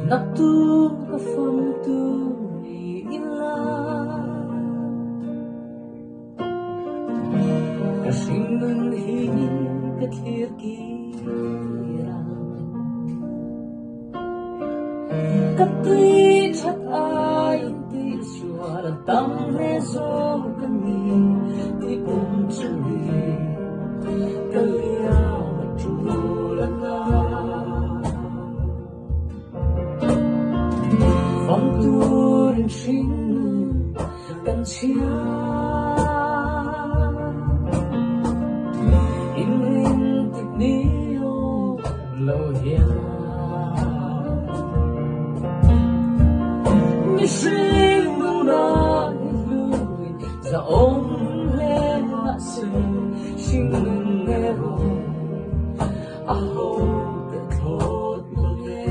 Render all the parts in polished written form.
Naktu ka phong tu ila ka shingun hi ka thir ki ra ka tui chat ai ti suar tam re zo ka ni ti kum chuli ka lia tu la na phong tu rin shin kan chia in rin tik ni o lo hiền mi shin mu na lui za om le na su shin ne ro a ho te thot le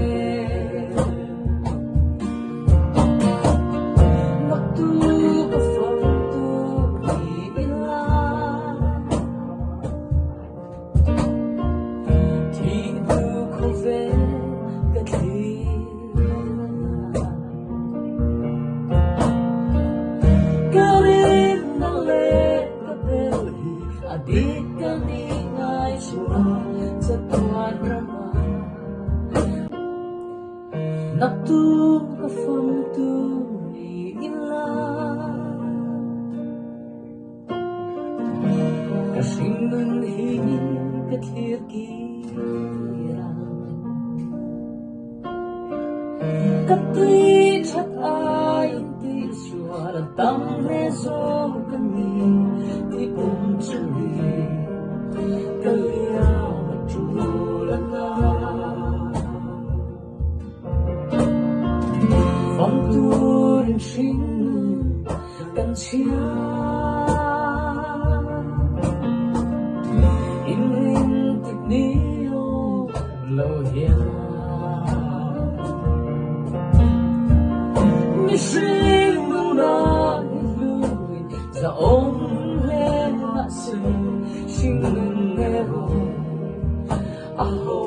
Adik kami ay suwan sa tuwan rama Naktu ka phong tu ila Ka shingun hi ka thir ki ra Ka tui chat ai ti suar tam re zo ka ni ti kum chuli ka lia tu la na phong tu rin shin kan chia in rin tik ni o lo hiền mi shin mu na lui za om le na su shin ne ro a ho